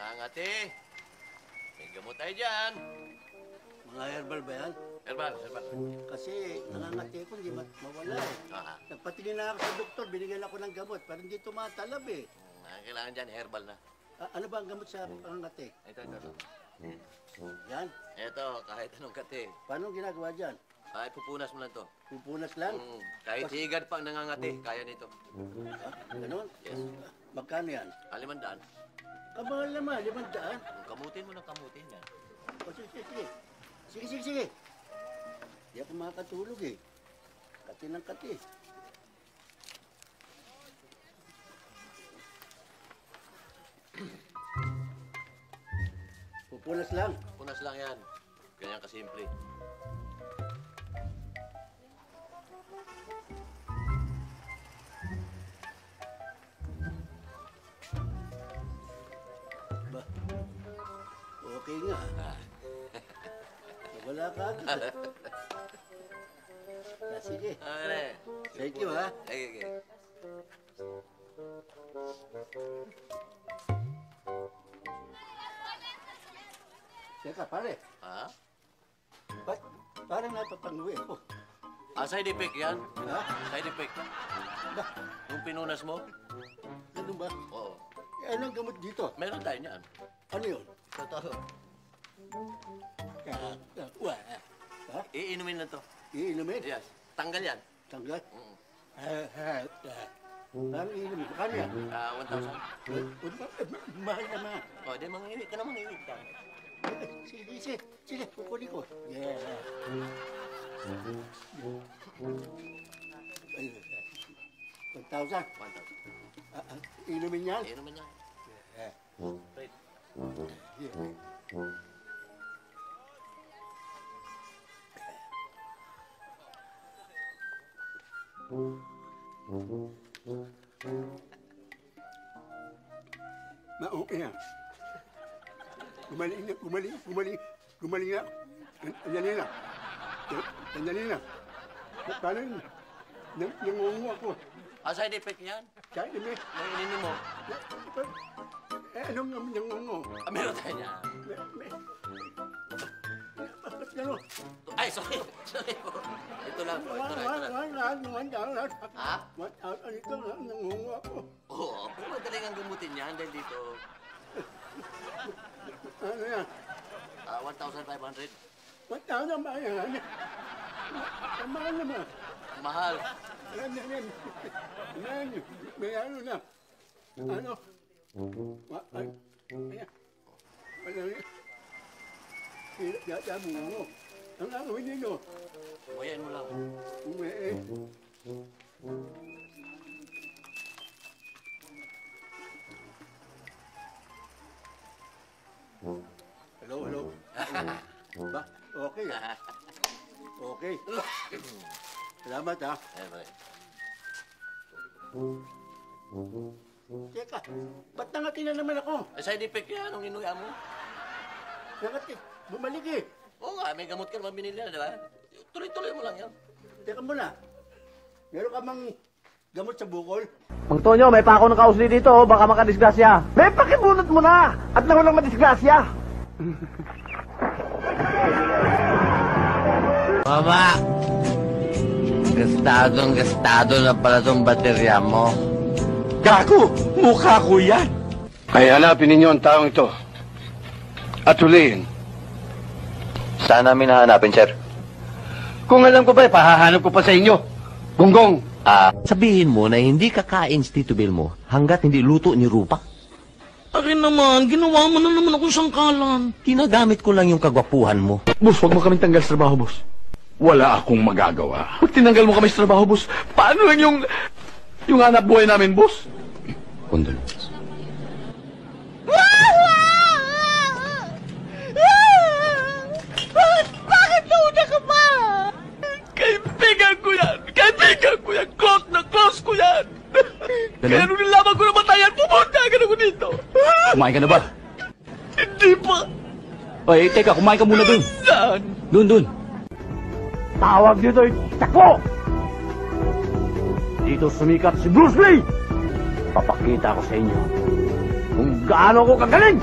Nangangati. May gamot tayo dyan. Mga herbal ba yan? Herbal. Kasi nangangati ko, hindi mawala eh. Nagpatingin na ako sa doktor, binigyan ako ng gamot, pero hindi tumatalab eh. Ang kailangan dyan, herbal na. Ano ba ang gamot sa pangangati? Ito. Yan? Ito, kahit anong kati. Paano ginagawa dyan? Ay, pupunas mo lang to. Pupunas lang? Kahit higad pa ang nangangati, kaya nito. Ganon? Yes. Magkano yan? 500. Kamahal naman, 500. Kamutin mo ng kamutin yan. O, sige. Hindi ako makakatulog eh. Kati ng kati. Pupunas lang. Punas lang yan. Ganyan kasimple. Ba, okay nga. Wala ka agad. Sige. Okay. Thank you, ha? Okay. Teka, pare. Ha? Ba't parang napapanguwi ako? Side effect yan. Ha? Side effect. Ba, Yung pinunas mo? ano ba? Oo. Anong gamot dito? Meron tayo niyan. Ano yun? Totoo. Ha? Iinumin na to. Iinumin? Yes. Tanggal yan. Tanggal? Parang iinumin. Bakano yan? 1,000. Mahal naman. O, di manginginig ka na manginginig ka. Sige, kukunin ko. Yeah. 1,000. 1,000. Inumin yan? Iinumin na. Wait. Okay na. Gumaling na. Andali na. Paano yun? Nangungo ako. Side effect yan. Kahit na May ininom mo. anong nangungo? Meron tayo niyan. Ba't gano'n? Ay, sorry. Sorry po. Ito lang po. Ito lang. Ha? Ito na, nangungo ako. Oo. Pero madaling ang gamutin yan dahil dito. Ano yan? 1,500. 1,000 ba yan? Ang mahal naman. Mahal. May ano na. Ano? Ayan. Wala yan. Yata mo. Ang ako dito. Buhayin mo lang. Hello. Ba? Okay. Okay. Salamat, ha? Ayan, pare. Teka, ba't nangati na naman ako? Side effect yan nung inuya mo. Nangati, bumalik eh. Oo nga, may gamot ka naman binili na, di ba? Tuloy-tuloy mo lang yan. Teka muna, meron ka mang gamot sa bukol? Mang Tonyo, may pa ako ng kausli dito, baka makadisgrasya. May pakibunot mo na, at na walang madisgrasya. Mama, gastado na pala tong baterya mo. Gago, mukha ko yan. Ay hanapin ninyo ang taong ito at hulihin. Saan namin hahanapin, sir? Kung alam ko ba, pahahanap ko pa sa inyo. Gonggong. Sabihin mo na hindi kakain si Tito Bill mo hanggat hindi luto ni Rupa. Akin naman, ginawa mo na naman akong sangkalan. Ginagamit ko lang yung kagwapuhan mo. Boss, huwag mo kaming tanggal sa trabaho, boss. Wala akong magagawa. Pag tinanggal mo kami sa trabaho, boss, paano lang yung hanap buhay namin, boss? Condolence. Bakit nauna ka pa? Kaibigan ko yan! Close na close ko yan! Kaya nung nilaman ko na matayan, pumunta agad ako dito! Kumain ka na ba? Hindi pa! Ay, teka, kumain ka muna dun. Saan? Dun. Tawag dito ay takbo! Dito sumikat si Bruce Lee! Papakita ko sa inyo kung gaano ko kagaling.